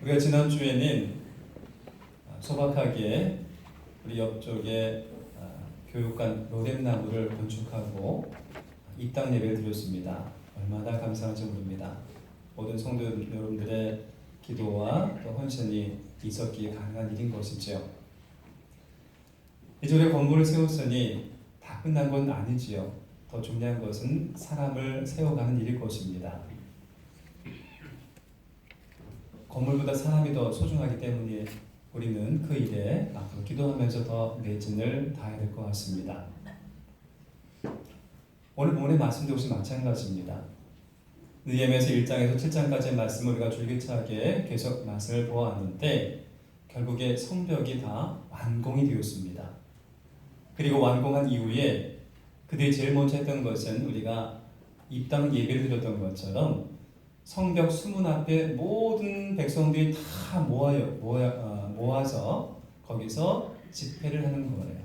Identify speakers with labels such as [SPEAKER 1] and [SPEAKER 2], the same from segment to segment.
[SPEAKER 1] 우리가 지난주에는 소박하게 우리 옆쪽에 교육관 로뎀나무를 건축하고 입당 예배를 드렸습니다. 얼마나 감사한지 모릅니다. 모든 성도 여러분들의 기도와 또 헌신이 있었기에 가능한 일인 것이지요. 이제 우리 건물을 세웠으니 다 끝난 건 아니지요. 더 중요한 것은 사람을 세워가는 일일 것입니다. 건물보다 사람이 더 소중하기 때문에 우리는 그 일에 앞으로 기도하면서 더 매진을 다해야 될 것 같습니다. 오늘 본문의 말씀도 역시 마찬가지입니다. 느헤미야서 1장에서 7장까지의 말씀을 우리가 줄기차게 계속 말씀을 보았는데 결국에 성벽이 다 완공이 되었습니다. 그리고 완공한 이후에 그들이 제일 먼저 했던 것은 우리가 입당 예배를 드렸던 것처럼 성벽 수문 앞에 모든 백성들이 다 모아서 거기서 집회를 하는 거예요.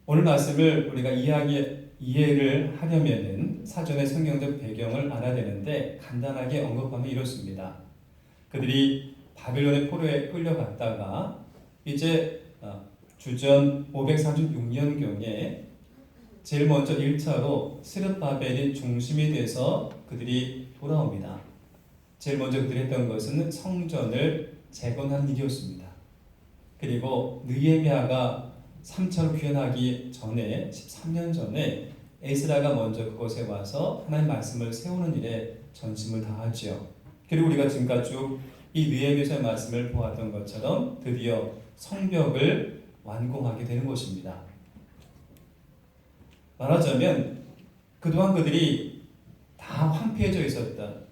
[SPEAKER 1] 오늘 말씀을 우리가 이해를 하려면은 사전의 성경적 배경을 알아야 되는데 간단하게 언급하면 이렇습니다. 그들이 바벨론의 포로에 끌려갔다가 이제 주전 536년경에 제일 먼저 1차로 스룹바벨이 중심이 돼서 그들이 돌아옵니다. 제일 먼저 그들이 했던 것은 성전을 재건하는 일이었습니다. 그리고 느헤미야가 3차로 귀환하기 전에 13년 전에 에스라가 먼저 그곳에 와서 하나님의 말씀을 세우는 일에 전심을 다하지요. 그리고 우리가 지금까지 쭉 이 느헤미야서의 말씀을 보았던 것처럼 드디어 성벽을 완공하게 되는 것입니다. 말하자면 그동안 그들이 다 황폐해져 있었던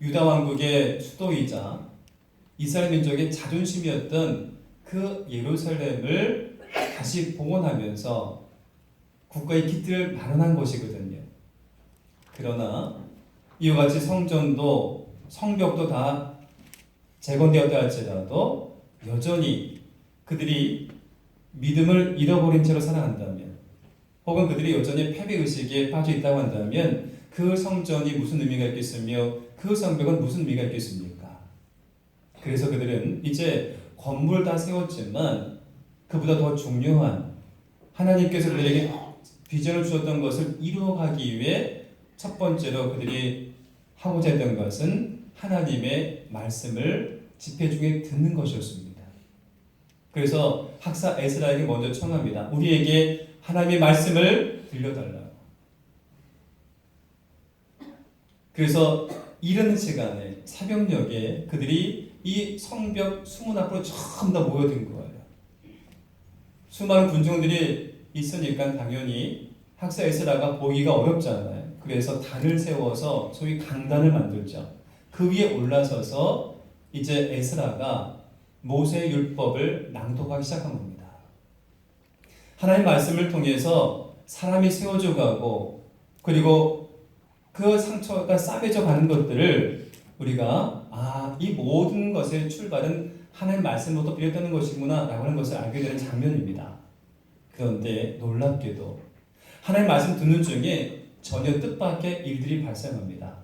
[SPEAKER 1] 유다 왕국의 수도이자 이스라엘 민족의 자존심이었던 그 예루살렘을 다시 복원하면서 국가의 기틀을 마련한 것이거든요. 그러나 이와 같이 성벽도 다 재건되었다 할지라도 여전히 그들이 믿음을 잃어버린 채로 살아간다면 혹은 그들이 여전히 패배의식에 빠져 있다고 한다면 그 성전이 무슨 의미가 있겠으며 그 성벽은 무슨 의미가 있겠습니까? 그래서 그들은 이제 건물 다 세웠지만 그보다 더 중요한 하나님께서 그들에게 비전을 주셨던 것을 이루어가기 위해 첫 번째로 그들이 하고자 했던 것은 하나님의 말씀을 집회 중에 듣는 것이었습니다. 그래서 학사 에스라에게 먼저 청합니다. 우리에게 하나님의 말씀을 들려달라고. 그래서 이른 시간에 새벽녘에 그들이 이 성벽 수문 앞으로 전부 다 모여든 거예요. 수많은 군중들이 있으니까 당연히 학사 에스라가 보기가 어렵잖아요. 그래서 단을 세워서 소위 강단을 만들죠. 그 위에 올라서서 이제 에스라가 모세의 율법을 낭독하기 시작한 겁니다. 하나님의 말씀을 통해서 사람이 세워져 가고 그리고 그 상처가 싸매져 가는 것들을 우리가 이 모든 것의 출발은 하나님의 말씀부터 비롯되는 것이구나 라고 하는 것을 알게 되는 장면입니다. 그런데 놀랍게도 하나님의 말씀 듣는 중에 전혀 뜻밖의 일들이 발생합니다.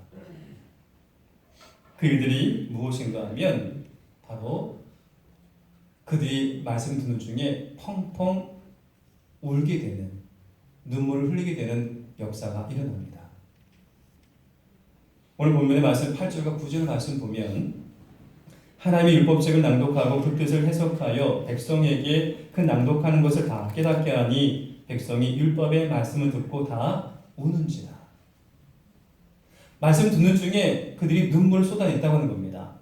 [SPEAKER 1] 그 일들이 무엇인가 하면 바로 그들이 말씀 듣는 중에 펑펑 울게 되는, 눈물을 흘리게 되는 역사가 일어납니다. 오늘 본문의 말씀 8절과 9절 말씀 보면 하나님의 율법책을 낭독하고 그 뜻을 해석하여 백성에게 그 낭독하는 것을 다 깨닫게 하니 백성이 율법의 말씀을 듣고 다 우는지라. 말씀 듣는 중에 그들이 눈물을 쏟아냈다고 하는 겁니다.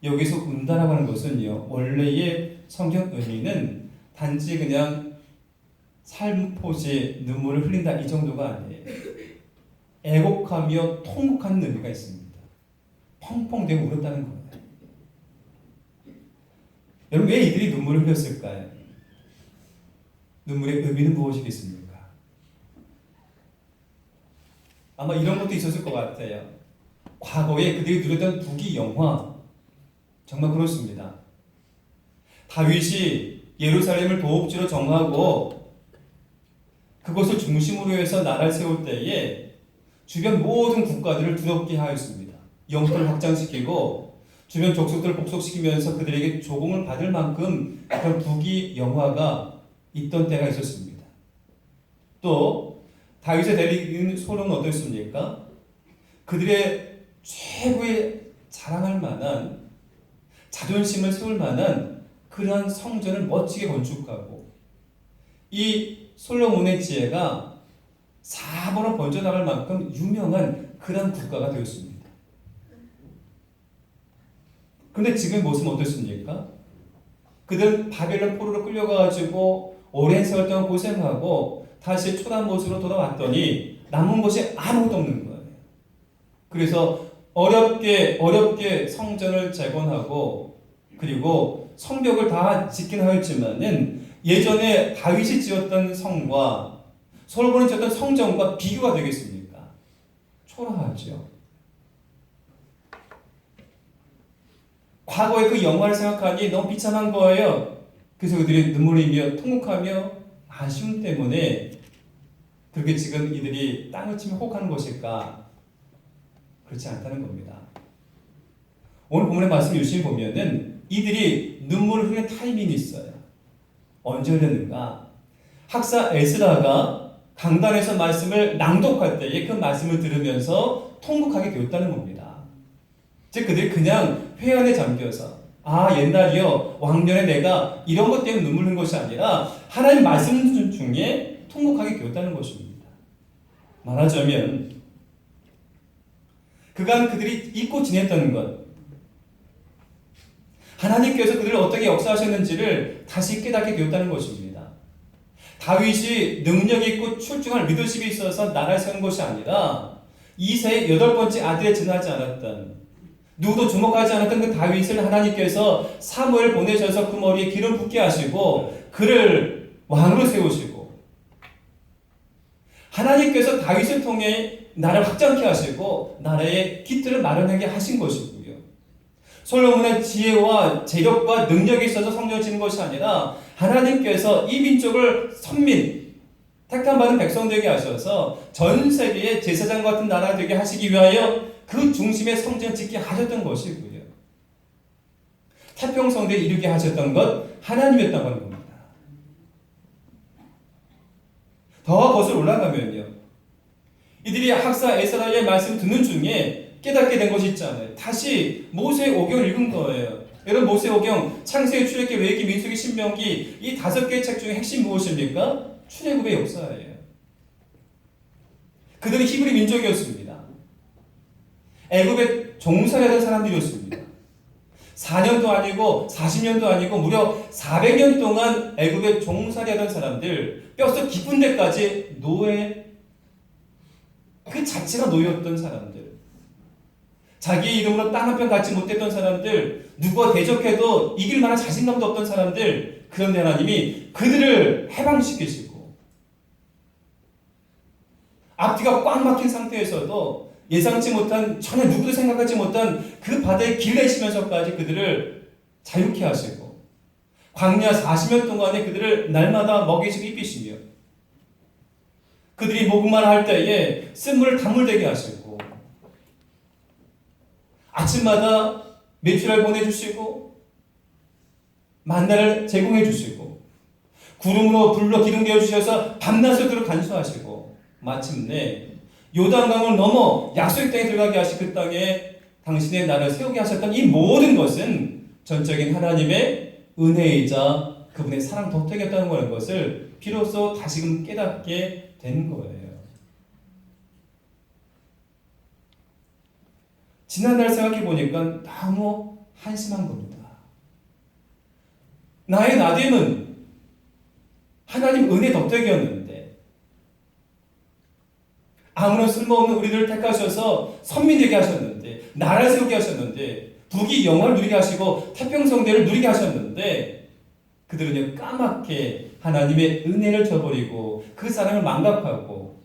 [SPEAKER 1] 여기서 운다라고 하는 것은요, 원래의 성경 의미는 단지 그냥 살포시 눈물을 흘린다 이 정도가 아니에요. 애곡하며 통곡하는 의미가 있습니다. 펑펑대고 울었다는 거예요. 여러분 왜 이들이 눈물을 흘렸을까요? 눈물의 의미는 무엇이겠습니까? 아마 이런 것도 있었을 것 같아요. 과거에 그들이 누렸던 부귀 영화 정말 그렇습니다. 다윗이 예루살렘을 도읍지로 정하고 그것을 중심으로 해서 나라를 세울 때에 주변 모든 국가들을 두렵게 하였습니다. 영토를 확장시키고 주변 족속들을 복속시키면서 그들에게 조공을 받을 만큼 그런 부귀영화가 있던 때가 있었습니다. 또 다윗의 대리인 솔로몬은 어떻습니까? 그들의 최고의 자랑할 만한 자존심을 세울 만한 그러한 성전을 멋지게 건축하고 이 솔로몬의 지혜가 사방으로 번져나갈 만큼 유명한 그런 국가가 되었습니다. 그런데 지금 모습은 어떻습니까? 그들은 바벨론 포로로 끌려가가지고 오랜 세월 동안 고생하고 다시 초단 모습으로 돌아왔더니 남은 것이 아무것도 없는 거예요. 그래서 어렵게 성전을 재건하고 그리고 성벽을 다 짓긴 하였지만은 예전에 다윗이 지었던 성과 솔로몬이 지었던 성전과 비교가 되겠습니까? 초라하죠. 과거의 그 영화를 생각하니 너무 비참한 거예요. 그래서 그들이 눈물이며 통곡하며 아쉬움 때문에 그렇게 지금 이들이 땅을 치며 혹하는 것일까? 그렇지 않다는 겁니다. 오늘 본문의 말씀 유심히 보면은 이들이 눈물을 흘리는 타이밍이 있어요. 언제 흘렸는가? 학사 에스라가 강단에서 말씀을 낭독할 때에 그 말씀을 들으면서 통곡하게 되었다는 겁니다. 즉 그들이 그냥 회한에 잠겨서 옛날이요 왕년에 내가 이런 것 때문에 눈물 흘린 것이 아니라 하나님 말씀 중에 통곡하게 되었다는 것입니다. 말하자면 그간 그들이 잊고 지냈다는 것, 하나님께서 그들을 어떻게 역사하셨는지를 다시 깨닫게 되었다는 것입니다. 다윗이 능력 있고 출중한 리더십이 있어서 나라를 세운 것이 아니라 이세의 8번째 아들에 지나지 않았던 누구도 주목하지 않았던 그 다윗을 하나님께서 사무엘 보내셔서 그 머리에 기름 붓게 하시고 그를 왕으로 세우시고 하나님께서 다윗을 통해 나라를 확장케 하시고 나라의 기틀을 마련하게 하신 것이고요. 솔로몬의 지혜와 재력과 능력이 있어서 성전을 짓는 것이 아니라 하나님께서 이 민족을 선민, 택함 받은 백성 되게 하셔서 전 세계의 제사장 같은 나라가 되게 하시기 위하여 그 중심에 성전을 짓게 하셨던 것이고요. 태평성대에 이르게 하셨던 것 하나님이었다고 하는 겁니다. 더 거슬러 올라가면요. 이들이 학사 에스라의 말씀 듣는 중에 깨닫게 된 것이 있잖아요. 다시 모세의 오경을 읽은 거예요. 여러분 모세의 오경, 창세기, 출애굽기, 레위기, 민수기, 신명기 이 5개의 책 중에 핵심 무엇입니까? 출애굽의 역사예요. 그들은 히브리 민족이었습니다. 애굽에 종살이하던 사람들이었습니다. 4년도 아니고 40년도 아니고 무려 400년 동안 애굽에 종살이하던 사람들, 뼛속 깊은 데까지 노예, 그 자체가 노예였던 사람들, 자기 이름으로 땅 한 편 갖지 못했던 사람들, 누가 대적해도 이길 만한 자신감도 없던 사람들, 그런데 하나님이 그들을 해방시키시고 앞뒤가 꽉 막힌 상태에서도 예상치 못한, 전혀 누구도 생각하지 못한 그 바다에 길 내시면서까지 그들을 자유케 하시고 광야 40년 동안에 그들을 날마다 먹이시고 입히시며 그들이 목말라 할 때에 쓴물을 단물되게 하시고 아침마다 메추라를 보내주시고 만나를 제공해 주시고 구름으로 불로 기둥되어 주셔서 밤낮을 그로 간수하시고 마침내 요단강을 넘어 약속의 땅에 들어가게 하시 그 땅에 당신의 나라를 세우게 하셨던 이 모든 것은 전적인 하나님의 은혜이자 그분의 사랑 덕택이었다는 것을 비로소 다시금 깨닫게 된 거예요. 지난날 생각해 보니까 너무 한심한 겁니다. 나의 나됨은 하나님 은혜 덕택이었는데 아무런 쓸모없는 우리들을 택하셔서 선민되게 하셨는데 나라를 세우게 하셨는데 부귀 영화를 누리게 하시고 태평성대를 누리게 하셨는데 그들은 까맣게 하나님의 은혜를 저버리고 그 사랑을 망각하고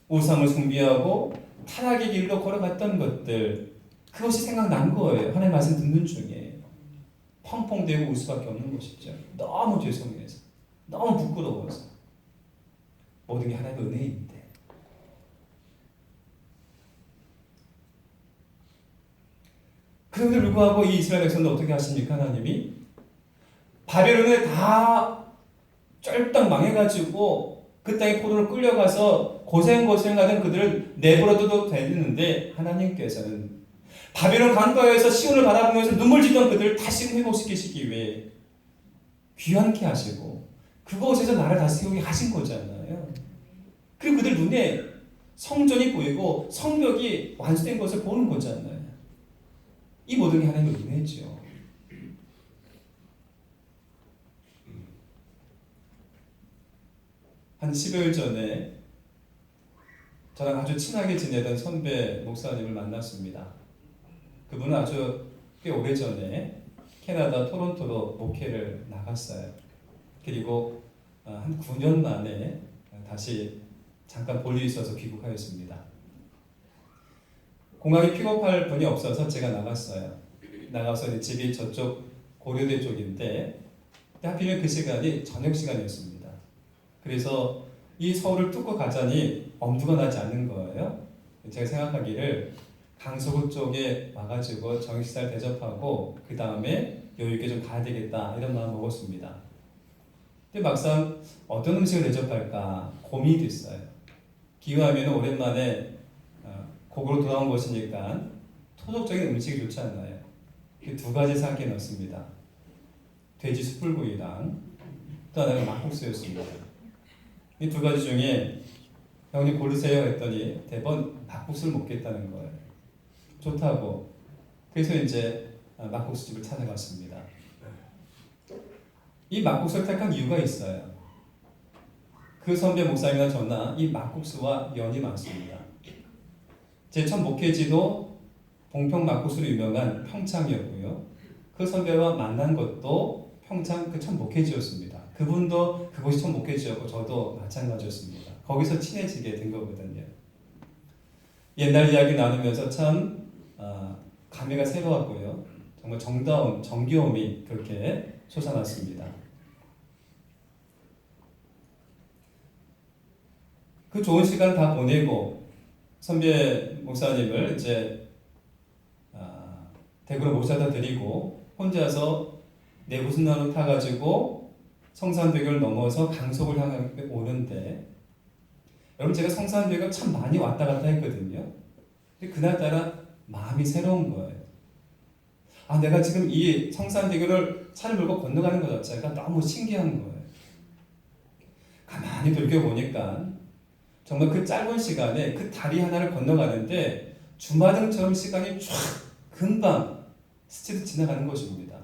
[SPEAKER 1] 우상을 숭배하고 타락의 길로 걸어갔던 것들, 그것이 생각난 거예요. 하나님 말씀 듣는 중에 펑펑대고 울 수밖에 없는 것이죠. 너무 죄송해서, 너무 부끄러워서. 모든 게 하나님의 은혜인데 그럼에도 불구하고 이 이스라엘 백성들 어떻게 하십니까? 하나님이 바벨론에 다 쫄딱 망해가지고 그 땅에 포로로 끌려가서 고생하던 그들을 내버려둬도 되는데 하나님께서는 바벨론 강가에서 시온을 바라보면서 눈물 짓던 그들을 다시 회복시키시기 위해 귀환케 하시고 그곳에서 나를 다시 세우게 하신 거잖아요. 그리고 그들 눈에 성전이 보이고 성벽이 완수된 것을 보는 거잖아요. 이 모든 게 하나님의 은혜죠. 한 10여일 전에 저랑 아주 친하게 지내던 선배 목사님을 만났습니다. 그분은 아주 꽤 오래전에 캐나다 토론토로 목회를 나갔어요. 그리고 한 9년 만에 다시 잠깐 볼 일이 있어서 귀국하였습니다. 공항에 픽업할 분이 없어서 제가 나갔어요. 나가서 집이 저쪽 고려대 쪽인데 하필이면 그 시간이 저녁 시간이었습니다. 그래서 이 서울을 뚫고 가자니 엄두가 나지 않는 거예요. 제가 생각하기를 강서구 쪽에 와가지고 정식사를 대접하고 그 다음에 여유있게 좀 가야 되겠다 이런 마음 먹었습니다. 근데 막상 어떤 음식을 대접할까 고민이 됐어요. 기후하면 오랜만에 고국으로 돌아온 것이니까 토속적인 음식이 좋지 않나요? 두 가지 생각해 넣습니다. 돼지 숯불구이랑 또 하나가 막국수였습니다. 이 두 가지 중에 형님 고르세요 했더니 대번 막국수를 먹겠다는 거예요. 좋다고. 그래서 이제 막국수집을 찾아갔습니다. 이 막국수를 택한 이유가 있어요. 그 선배 목사님이나 저나 이 막국수와 연이 많습니다. 제 첫 목회지도 봉평 막국수로 유명한 평창이었고요. 그 선배와 만난 것도 평창 그 첫 목회지였습니다. 그분도 그곳이 첫 목회지였고 저도 마찬가지였습니다. 거기서 친해지게 된 거거든요. 옛날 이야기 나누면서 참 감회가 새로웠고요. 정말 정겨움이 그렇게 솟아났습니다. 그 좋은 시간 다 보내고 선배 목사님을 이제 대구로 모셔다 드리고 혼자서 내부순환로 타가지고 성산대교를 넘어서 강석을 향해 오는데 여러분 제가 성산대교 참 많이 왔다 갔다 했거든요. 근데 그날따라 마음이 새로운 거예요. 내가 지금 이 성산대교를 차를 몰고 건너가는 것 자체가 너무 신기한 거예요. 가만히 돌이켜보니까 정말 그 짧은 시간에 그 다리 하나를 건너가는데 주마등처럼 시간이 쫙 금방 스치듯 지나가는 것입니다.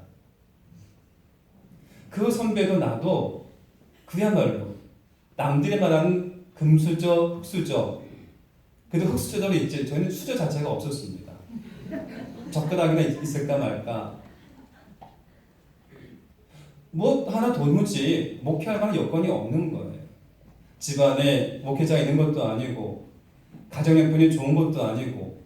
[SPEAKER 1] 그 선배도 나도 그야말로 남들이 말하는 금수저, 흑수저, 그래도 흑수저도 있지 저희는 수저 자체가 없었습니다. 젓가락이나 있을까 말까. 뭐 하나 도무지 목회할 만한 여건이 없는 거예요. 집안에 목회자가 있는 것도 아니고 가정형편이 좋은 것도 아니고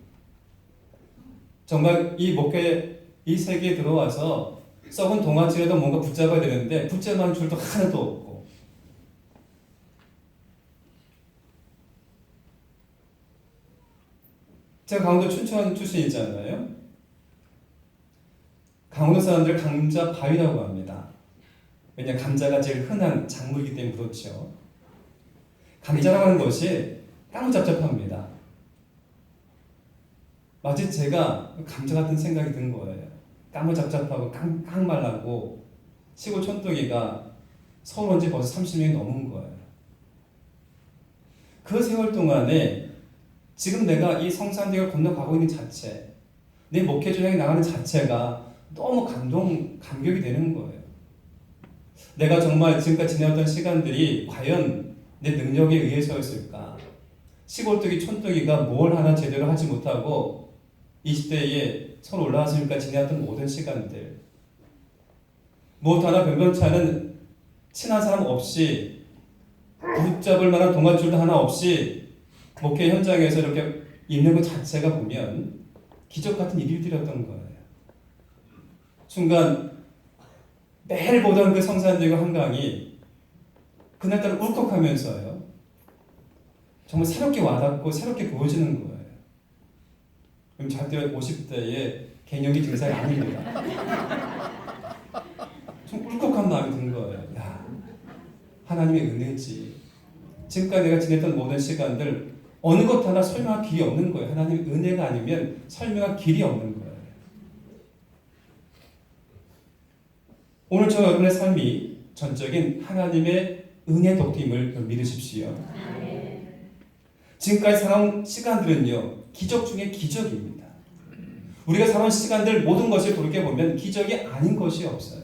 [SPEAKER 1] 정말 이 목회 이 세계에 들어와서 썩은 동아줄에도 뭔가 붙잡아야 되는데 붙잡을 만한 줄도 하나도 없고 제가 강원도 춘천 출신이잖아요. 강원도 사람들 감자 바위라고 합니다. 왜냐하면 감자가 제일 흔한 작물이기 때문에 그렇죠. 감자라고 하는 것이 까무잡잡합니다. 마치 제가 감자 같은 생각이 든 거예요. 까무잡잡하고 깡말라고 시골 촌뜨기가 서울 온 지 벌써 30년이 넘은 거예요. 그 세월 동안에 지금 내가 이 성산대교를 건너가고 있는 자체, 내 목회조 향해 나가는 자체가 너무 감격이 되는 거예요. 내가 정말 지금까지 지내왔던 시간들이 과연 내 능력에 의해서였을까? 시골뜨기, 촌뜨기가 뭘 하나 제대로 하지 못하고 20대에 서로 올라왔으니까 지내왔던 모든 시간들 무엇 하나 변변치 않은 친한 사람 없이 붙잡을 만한 동아줄도 하나 없이 목회 현장에서 이렇게 있는 것 자체가 보면 기적 같은 일들이었던 거예요. 순간 매일 보던 그 성산대교 한강이 그날따라 울컥하면서요. 정말 새롭게 와닿고 새롭게 보여지는 거예요. 그럼 절대 50대에 개념이 증상이 아닙니다. 좀 울컥한 마음이 든 거예요. 야, 하나님의 은혜지. 지금까지 내가 지냈던 모든 시간들 어느 것 하나 설명할 길이 없는 거예요. 하나님의 은혜가 아니면 설명할 길이 없는 거예요. 오늘 저 여러분의 삶이 전적인 하나님의 은혜 덕임을 믿으십시오. 지금까지 살아온 시간들은요, 기적 중에 기적입니다. 우리가 살아온 시간들 모든 것을 돌이켜보면 기적이 아닌 것이 없어요.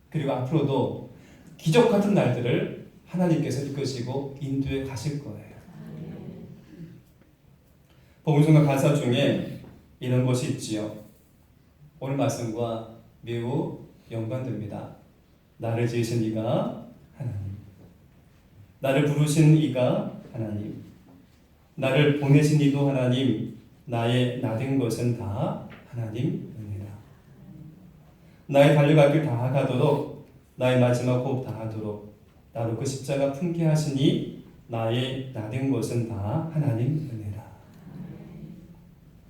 [SPEAKER 1] 그리고 앞으로도 기적 같은 날들을 하나님께서 이끄시고 인도해 가실 거예요. 복음성경 가사 중에 이런 것이 있지요. 오늘 말씀과 매우 연관됩니다. 나를 지으신 이가 하나님, 나를 부르신 이가 하나님, 나를 보내신 이도 하나님, 나의 나된 것은 다 하나님 은혜라. 나의 달려갈 길 다 가도록, 나의 마지막 호흡 다 하도록 나로 그 십자가 품게 하시니 나의 나된 것은 다 하나님 은혜라.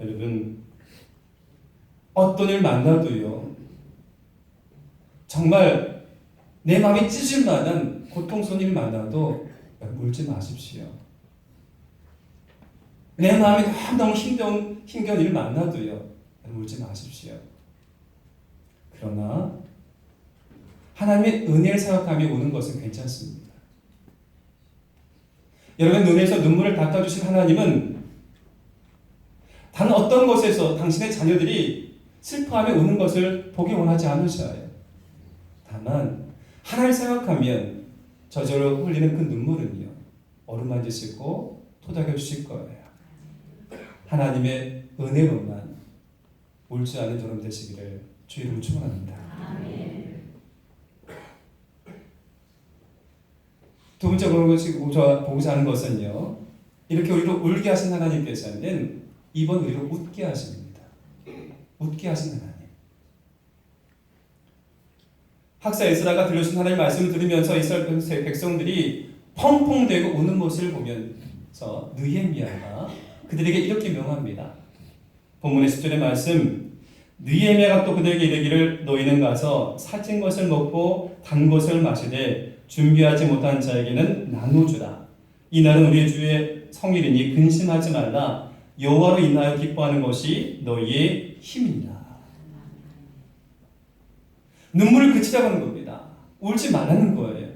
[SPEAKER 1] 여러분, 어떤 일 만나도요, 정말 내 마음이 찢을 만한 고통스러운 일 만나도 울지 마십시오. 내 마음이 너무 힘겨운 일 만나도요, 울지 마십시오. 그러나 하나님의 은혜를 생각하며 우는 것은 괜찮습니다. 여러분 눈에서 눈물을 닦아주신 하나님은 단 어떤 것에서 당신의 자녀들이 슬퍼하며 우는 것을 보기 원하지 않으셔요. 다만 하나님을 생각하면 저절로 흘리는 그 눈물은요, 어루만지시고 토닥여 주실 거예요. 하나님의 은혜로만 울지 않은 여러분 되시기를 주 이름으로 축원합니다. 두 번째로 보고자 하는 것은요, 이렇게 우리를 울게 하신 하나님께서는 이번 우리를 웃게 하십니다. 웃게 하신 하나님. 학사 에스라가 들려준 하나님의 말씀을 들으면서 이스라엘 백성들이 펑펑대고 우는 모습을 보면서 느헤미야가 그들에게 이렇게 명합니다. 본문의 10절의 말씀, 느헤미야가 또 그들에게 이르기를 너희는 가서 살찐 것을 먹고 단 것을 마시되 준비하지 못한 자에게는 나누주라. 이날은 우리 주의 성일이니 근심하지 말라. 여호와로 인하여 기뻐하는 것이 너희의 힘이니라. 눈물을 그치라고 하는 겁니다. 울지 말라는 거예요.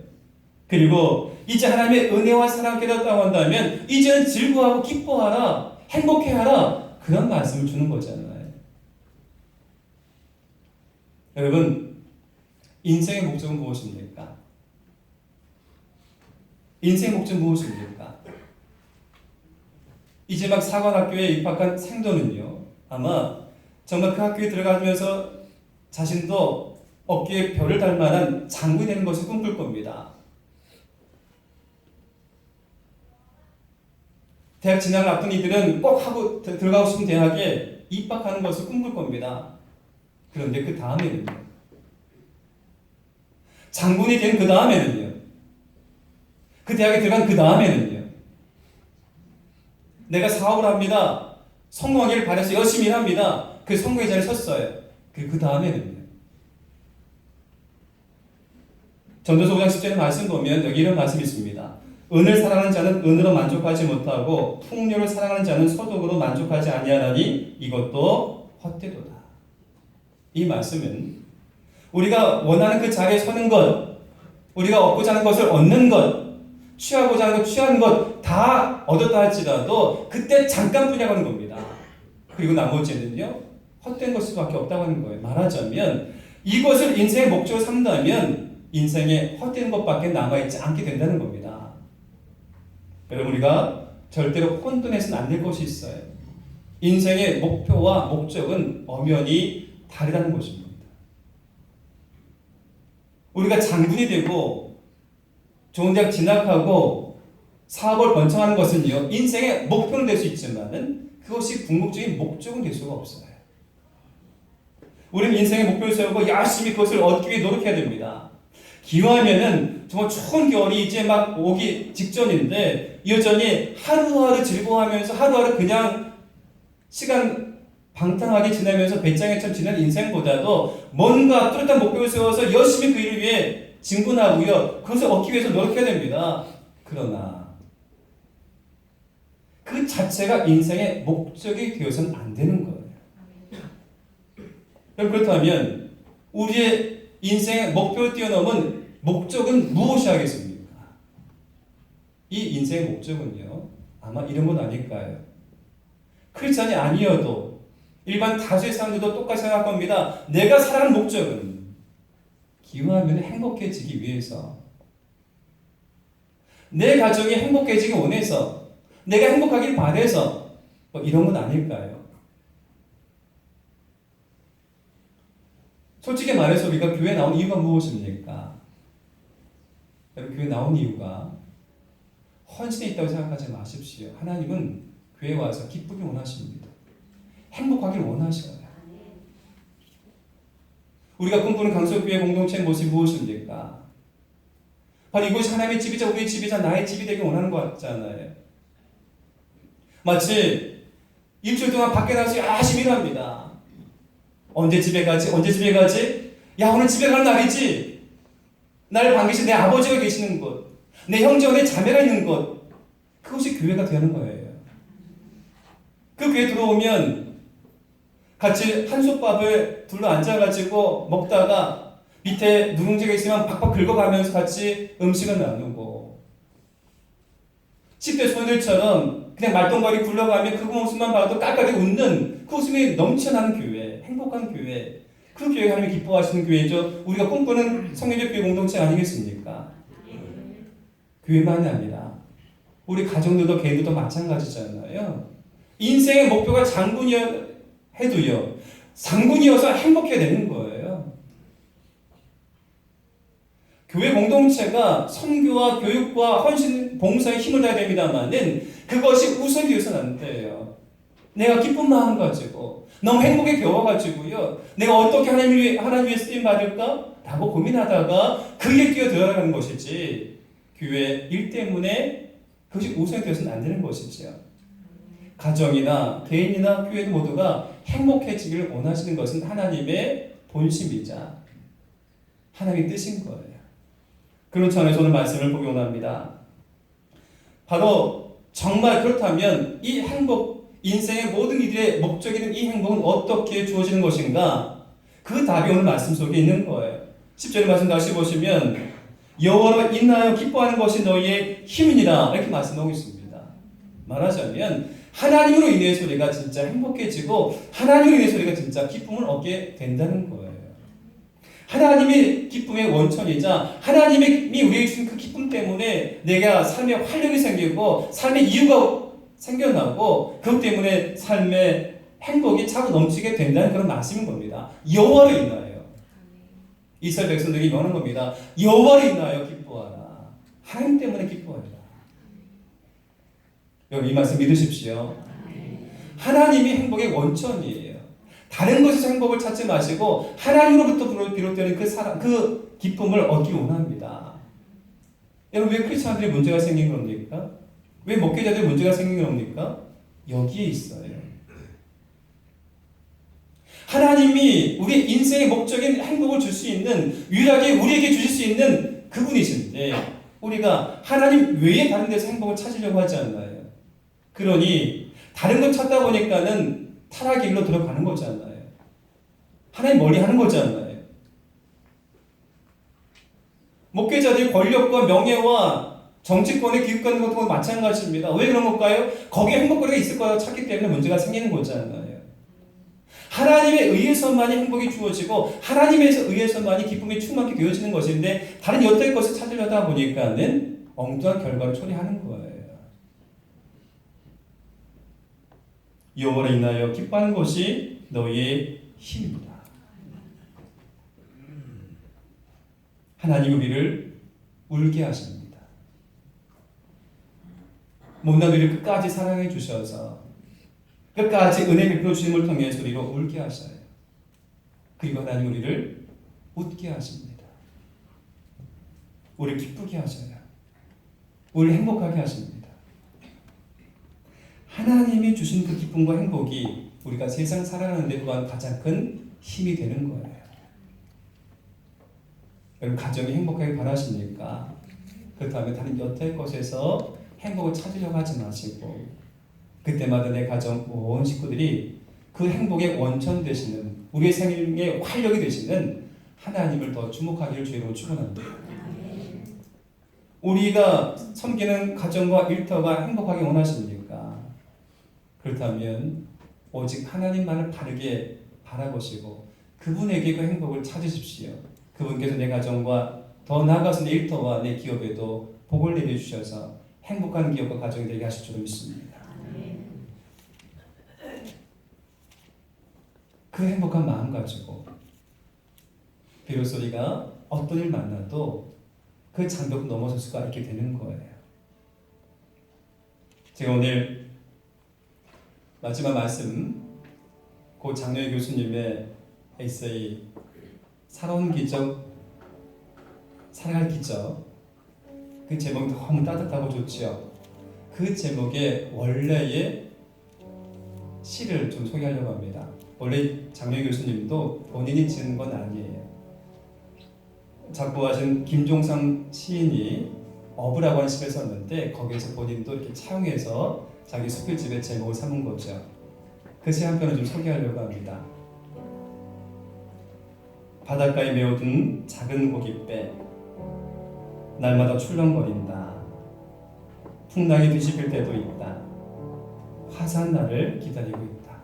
[SPEAKER 1] 그리고 이제 하나님의 은혜와 사랑 깨닫다고 한다면 이제는 즐거워하고 기뻐하라, 행복해하라, 그런 말씀을 주는 거잖아요. 여러분, 인생의 목적은 무엇입니까? 인생의 목적은 무엇입니까? 이제 막 사관학교에 입학한 생도는요, 아마 정말 그 학교에 들어가면서 자신도 어깨에 별을 달 만한 장군이 되는 것을 꿈꿀 겁니다. 대학 진학을 앞둔 이들은 꼭 하고 들어가고 싶은 대학에 입학하는 것을 꿈꿀 겁니다. 그런데 그 다음에는요, 장군이 된 그 다음에는요, 그 대학에 들어간 그 다음에는요, 내가 사업을 합니다. 성공하기를 바라서 열심히 합니다. 그 성공의 자리에 섰어요. 그리고 그 다음에는요, 전도서 5장 10절의 말씀 보면 여기 이런 말씀이 있습니다. 은을 사랑하는 자는 은으로 만족하지 못하고 풍요를 사랑하는 자는 소득으로 만족하지 아니하나니 이것도 헛되도다. 이 말씀은 우리가 원하는 그 자리에 서는 것, 우리가 얻고자 하는 것을 얻는 것, 취하고자 하는 것, 취하는 것 다 얻었다 할지라도 그때 잠깐뿐이라고 하는 겁니다. 그리고 나머지는요, 헛된 것밖에 없다고 하는 거예요. 말하자면 이것을 인생의 목적으로 삼다면 인생에 헛된 것밖에 남아있지 않게 된다는 겁니다. 여러분, 우리가 절대로 혼돈해서는 안 될 것이 있어요. 인생의 목표와 목적은 엄연히 다르다는 것입니다. 우리가 장군이 되고 좋은 대학 진학하고 사업을 번창하는 것은요, 인생의 목표는 될 수 있지만은 그것이 궁극적인 목적은 될 수가 없어요. 우리는 인생의 목표를 세우고 열심히 그것을 얻기 위해 노력해야 됩니다. 기왕이면은 정말 추운 겨울이 이제 막 오기 직전인데 여전히 하루하루 즐거워하면서 하루하루 그냥 시간 방탕하게 지나면서 배짱이처럼 지난 인생보다도 뭔가 뚜렷한 목표를 세워서 열심히 그 일을 위해 진군하고요. 그것을 얻기 위해서 노력해야 됩니다. 그러나 그 자체가 인생의 목적이 되어서는 안 되는 거예요. 그렇다면 우리의 인생의 목표를 뛰어넘은 목적은 무엇이 하겠습니까? 이 인생의 목적은요, 아마 이런 건 아닐까요? 크리스찬이 아니어도 일반 다수의 사람들도 똑같이 생각할 겁니다. 내가 살아가는 목적은 기원하면 행복해지기 위해서, 내 가정이 행복해지기 원해서, 내가 행복하길 바래서, 뭐 이런 건 아닐까요? 솔직히 말해서 우리가 교회에 나온 이유가 무엇입니까? 여러분, 교회에 나온 이유가 헌신에 있다고 생각하지 마십시오. 하나님은 교회에 와서 기쁘길 원하십니다. 행복하길 원하셔요. 우리가 꿈꾸는 강서교회 공동체의 모습이 무엇입니까? 바로 이곳이 하나님의 집이자 우리의 집이자 나의 집이 되길 원하는 것 같잖아요. 마치 일주일 동안 밖에 나가서 열심히 일합니다. 언제 집에 가지? 언제 집에 가지? 야, 오늘 집에 갈 날이지. 나를 반기신 내 아버지가 계시는 곳, 내 형제와 내 자매가 있는 곳, 그것이 교회가 되는 거예요. 그 교회 들어오면 같이 한솥밥을 둘러 앉아가지고 먹다가 밑에 누룽지가 있으면 박박 긁어가면서 같이 음식을 나누고, 10대 소녀들처럼 그냥 말똥거리 굴러가면 그 모습만 봐도 깔깔이 웃는 그 웃음이 넘쳐나는 교회, 행복한 교회, 그 교회가 하나님이 기뻐하시는 교회죠. 우리가 꿈꾸는 성령적 교회 공동체 아니겠습니까? 교회만이 아니라 우리 가정들도 개인들도 마찬가지잖아요. 인생의 목표가 장군이어 해도요, 상군이어서 행복해야 되는 거예요. 교회 공동체가 선교와 교육과 헌신, 봉사에 힘을 다해야 됩니다만은 그것이 우선이 되어서는 안 돼요. 내가 기쁜 마음 가지고 너무 행복에 겨워가지고요, 내가 어떻게 하나님 위해 쓰임 받을까? 라고 고민하다가 그게 뛰어들어가는 것이지, 교회 일 때문에 그것이 우선이 되어서는 안 되는 것이죠. 가정이나 개인이나 교회도 모두가 행복해지기를 원하시는 것은 하나님의 본심이자 하나님의 뜻인 거예요. 그런 차원에서 오늘 말씀을 보기 원합니다. 바로 정말 그렇다면 이 행복, 인생의 모든 이들의 목적이든 이 행복은 어떻게 주어지는 것인가? 그 답이 오늘 말씀 속에 있는 거예요. 10절의 말씀 다시 보시면 여호와로 인하여 기뻐하는 것이 너희의 힘이니라, 이렇게 말씀하고 있습니다. 말하자면 하나님으로 인해서 우리가 진짜 행복해지고 하나님으로 인해서 우리가 진짜 기쁨을 얻게 된다는 거예요. 하나님이 기쁨의 원천이자 하나님이 우리에게 주신 그 기쁨 때문에 내가 삶에 활력이 생기고 삶의 이유가 생겨나고 그것 때문에 삶의 행복이 차고 넘치게 된다는 그런 말씀인 겁니다. 여호와로 인하여. 이스라엘 백성들이 명하는 겁니다. 여호와로 인하여 기뻐하라. 하나님 때문에 기뻐하라. 여러분, 이 말씀 믿으십시오. 하나님이 행복의 원천이에요. 다른 것에서 행복을 찾지 마시고 하나님으로부터 비롯되는 그 기쁨을 얻기 원합니다. 여러분, 왜 크리스찬들이 문제가 생긴 겁니까? 왜 목회자들이 문제가 생긴 겁니까? 여기에 있어요. 하나님이 우리 인생의 목적인 행복을 줄 수 있는, 유일하게 우리에게 주실 수 있는 그분이신데 우리가 하나님 외에 다른 데서 행복을 찾으려고 하지 않나요? 그러니 다른 것 찾다 보니까는 타락의 길로 들어가는 거잖아요. 하나님 멀리 하는 거잖아요. 목회자들이 권력과 명예와 정치권의 기득권 같은 것도 마찬가지입니다. 왜 그런 걸까요? 거기에 행복거리가 있을 거라고 찾기 때문에 문제가 생기는 거잖아요. 하나님에 의해서만이 행복이 주어지고 하나님에 의해서만이 기쁨이 충만하게 되어지는 것인데 다른 여태의 것을 찾으려다 보니까는 엉뚱한 결과를 초래하는 거예요. 여호와로 인하여 기뻐하는 것이 너희의 힘입니다. 하나님 우리를 울게 하십니다. 못난 우리를 끝까지 사랑해 주셔서 끝까지 은혜 베풀어 주심을 통해서 우리를 울게 하셔요. 그리고 하나님 우리를 웃게 하십니다. 우리를 기쁘게 하셔요. 우리를 행복하게 하십니다. 하나님이 주신 그 기쁨과 행복이 우리가 세상 살아가는 데 또한 가장 큰 힘이 되는 거예요. 여러분 가정이 행복하게 바라십니까? 그렇다면 다른 여태 것에서 행복을 찾으려고 하지 마시고 그때마다 내 가정 온 식구들이 그 행복의 원천 되시는 우리의 생명의 활력이 되시는 하나님을 더 주목하기를 주의로 축원합니다. 우리가 섬기는 가정과 일터가 행복하게 원하십니까? 그렇다면 오직 하나님만을 바르게 바라보시고 그분에게 그 행복을 찾으십시오. 그분께서 내 가정과 더 나아가서 내 일터와 내 기업에도 복을 내려주셔서 행복한 기업과 가정이 되게 하실 줄 믿습니다. 그 행복한 마음 가지고 비로소 우리가 어떤 일 만나도 그 장벽 넘어설 수가 있게 되는 거예요. 제가 오늘 마지막 말씀 고 장로의 교수님의 에세이 살아온 기적, 살아갈 기적 그 제목이 너무 따뜻하고 좋지요. 그 제목의 원래의 시를 좀 소개하려고 합니다. 원래 장로의 교수님도 본인이 지은 건 아니에요. 작곡하신 김종상 시인이 어부라고 하는 시를 썼는데 거기에서 본인도 이렇게 차용해서 자기 수필집의 제목을 삼은 거죠. 그 시 한 편을 좀 소개하려고 합니다. 바닷가에 메어둔 작은 고깃배 날마다 출렁거린다. 풍랑이 뒤집힐 때도 있다. 화사한 날을 기다리고 있다.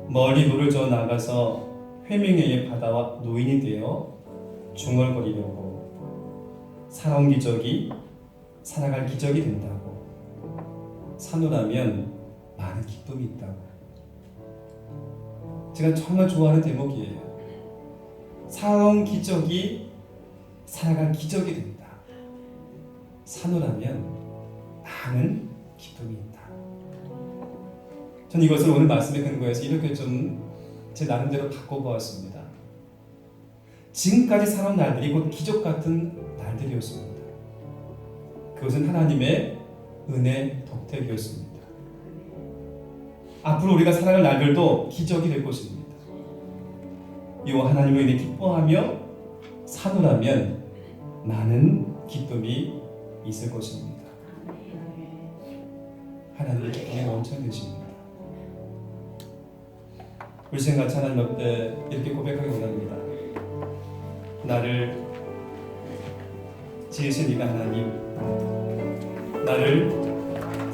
[SPEAKER 1] 멀리 노를 저어 나가서 회명회의 바다와 노인이 되어 중얼거리려고 살아온 기적이 살아갈 기적이 된다고. 산호라면 많은 기쁨이 있다고. 제가 정말 좋아하는 대목이에요. 살아온 기적이 살아갈 기적이 된다. 산호라면 많은 기쁨이 있다. 저는 이것을 오늘 말씀에 근거해서 이렇게 좀 제 나름대로 바꿔보았습니다. 지금까지 살아온 날들이 곧 기적 같은 날들이었습니다. 그것은 하나님의 은혜 덕택이었습니다. 앞으로 우리가 살아갈 날들도 기적이 될 것입니다. 이와 하나님을 인해 기뻐하며 산호라면 많은 기쁨이 있을 것입니다. 하나님의 기쁨의 원천 되십니다. 우리 시간 같이 하나님 앞에 이렇게 고백하기 원합니다. 나를 지으신 이가 하나님, 나를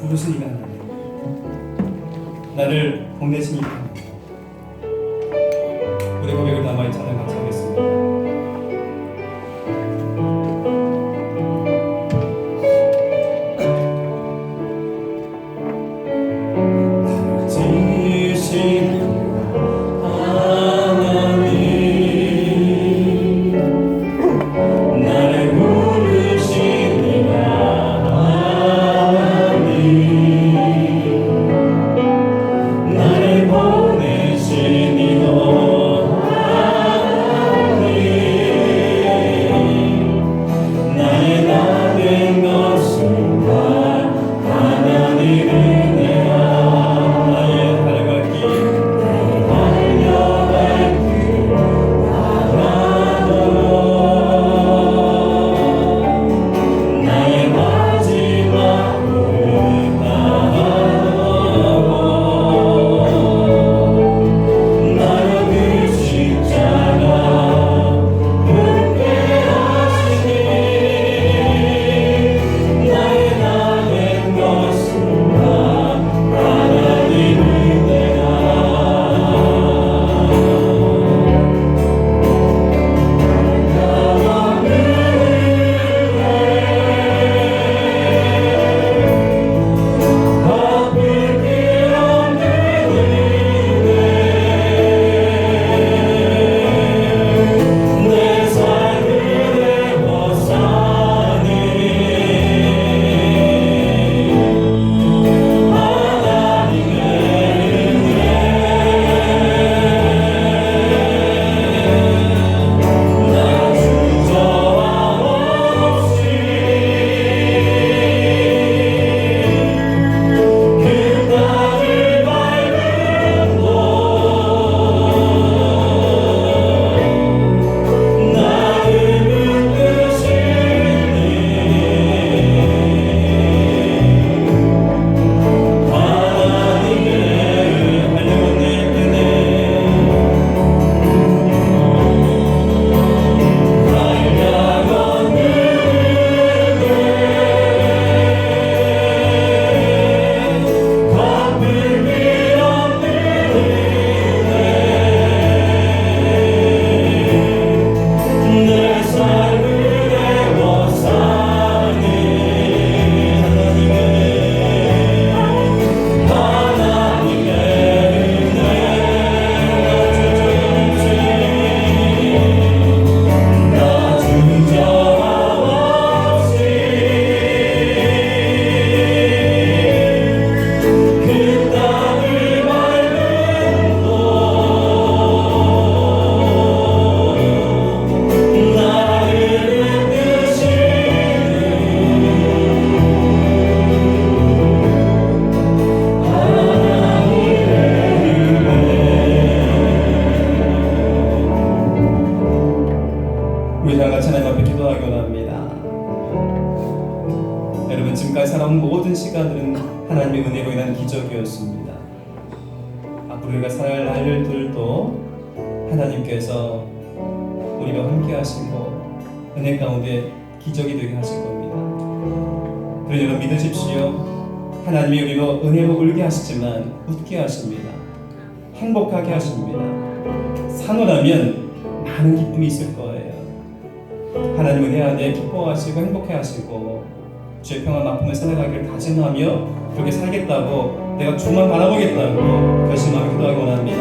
[SPEAKER 1] 부르신 이가 하나님, 나를 보내신 이가 하나님. 우리 고백을 담아 이 찬양 같이 하겠습니다.
[SPEAKER 2] 나를 보내
[SPEAKER 1] 있습니다. 앞으로 우리가 살아갈 날들도 하나님께서 우리와 함께 하시고 은혜 가운데 기적이 되게 하실 겁니다. 그러니 여러분 믿으십시오. 하나님이 우리로 은혜로 울게 하시지만 웃게 하십니다. 행복하게 하십니다. 산후라면 많은 기쁨이 있을 거예요. 하나님 은혜 안에 기뻐하시고 행복해하시고 주의 평화 만품을 살아가기를 다짐하며 그렇게 살겠다고 내가 주만 바라보겠다고 결심하며 기도하기 원합니다.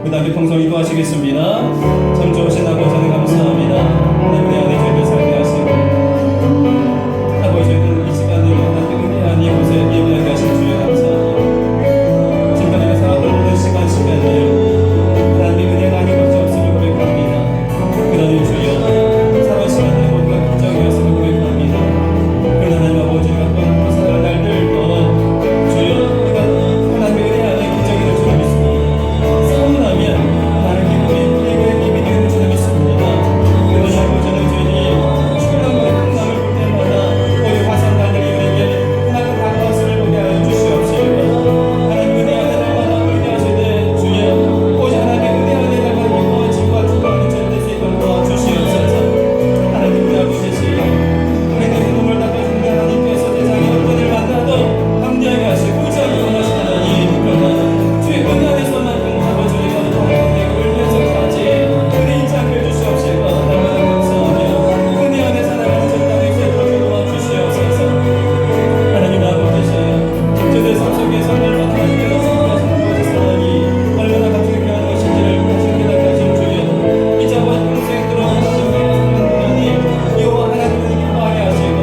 [SPEAKER 1] 그 다음에 평소 기도하시겠습니다. 참 좋으신 아버지 하나님 감사합니다. 하나님 은혜 안에 저희를 살게 하시고 아버지 저희는 이 시간에 하나님께 은혜 안에 이곳에 예배하게 하신 주여 감사합니다. 지금까지 살아가는 모든 시간을 하나님의 은혜가 아닌 것이 없음을 고백합니다. 그러니 주여 사번 시간에 모두가 기적이었음을 고백합니다. 그러나 하나님 아버지가 또 앞으로 살아갈 날들도 주여 우리가 하나님의 은혜 안에 기적이 줄 믿습니다. 사모나면 나는 기쁨이 예배의 힘이 되는 줄 믿습니다. 그러나 아버지는 주님이 출렁거리는 풍랑을 볼 때마다 우리 화산 달린 이들에게 하나님 다가왔음을 보게 하여 주시옵시고 하나님 은혜 안에 날마다 울게 하시되 주여 오직 하나님의 은혜 안에 날마다 기뻐하시고 축복하는 절대 세계를 도와주시옵소서. 하나님 우리 아버지 우리는 눈물 닦아주는 하나님께서 세상의 어떤 일 만나도 합리하게 하시고 의지하기 원하시는 하나님 그러나 주의 은혜 안에서만큼 아버지 우리가 통하게 울면서까지 은혜 있지 않게 해주시옵시고 날마다 감사하며 은혜 안에 살아가는 절단의 세계로 도와주시옵소서. 하나님 아버지 저들 삶 속에서 날마다 하나님께서 생각하시는 사랑이 얼마나 가슴이 귀한 것인지를 다시 깨닫게 하신 주여 이제와 평생 들어가시는 하나님 이와 하나님을 기뻐하게 하시고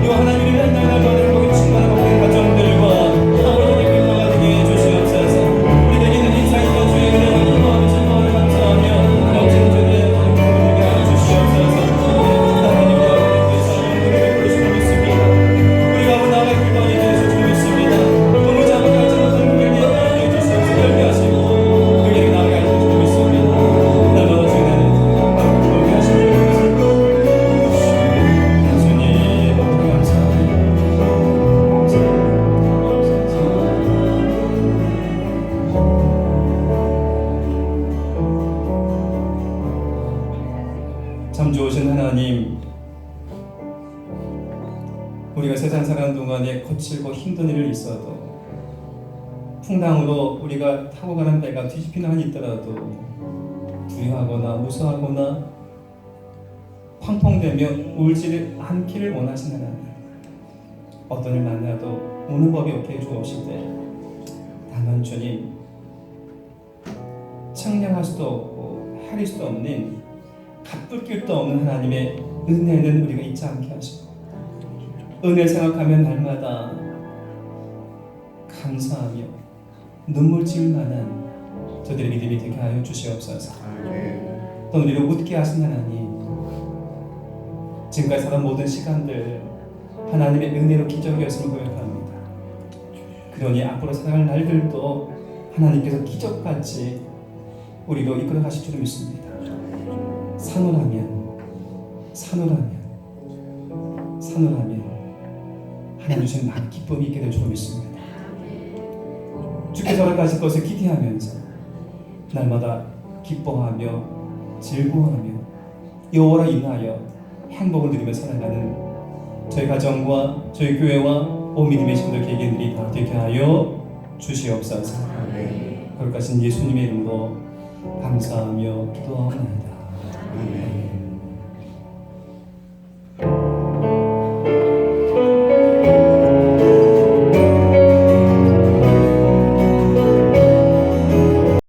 [SPEAKER 1] 이와 하나님을 날마다 행복이 충만한 복된 가정들과 아버지의 기뻐가 되게 해주시옵소서. 우리에게는 인상 있는 주의 은혜를 기뻐하며 즐거움을 감사하며 넘치는 주의 은혜를 되게 하여 주시옵소서. 하나님 우리 아버지께서 은혜를 부르시고 있습니다. 우리가 아버 나와 기뻐하게 해주시고 있습니다. 너무 작은 알지 못하는 그에게 나아가 주시옵소서. 열게 하시고 그에게 나아가 해주시고 있습니다. 날마다 주의 은혜를 기뻐하게 하시고 예수님 감사합니다. 참 좋으신 하나님, 우리가 세상 살아가는 동안에 거칠고 힘든 일이 있어도 풍랑으로 우리가 타고 가는 배가 뒤집히는 한이 있더라도 두려워하거나 무서워하거나 펑펑대며 울지 않기를 원하시는 하나님, 어떤 일 만나도 우는 법이 없게 해주옵시되 다만 주님 청량할 수도 없고 헤아릴 수도 없는 갚을 길도 없는 하나님의 은혜는 우리가 잊지 않게 하시고 은혜 생각하면 날마다 감사하며 눈물 지을 만한 저들의 믿음이 되게 하여 주시옵소서. 또 우리를 웃게 하신 하나님, 지금까지 살아온 모든 시간들 하나님의 은혜로 기적이었음을 고백합니다. 그러니 앞으로 살아갈 날들도 하나님께서 기적같이 우리로 이끌어 가실 줄 믿습니다. 산후라면 하나님 주신 많은 기쁨이 있게 될 줄 믿습니다. 주께서 허락하실 것을 기대하면서 날마다 기뻐하며 즐거워하며 여호와로 인하여 행복을 누리며 살아가는 저희 가정과 저희 교회와 온 믿음의 친구들 개개인들이 다 되게 하여 주시옵소서. 거룩하신 예수님의 이름으로 감사하며 기도하옵나이다.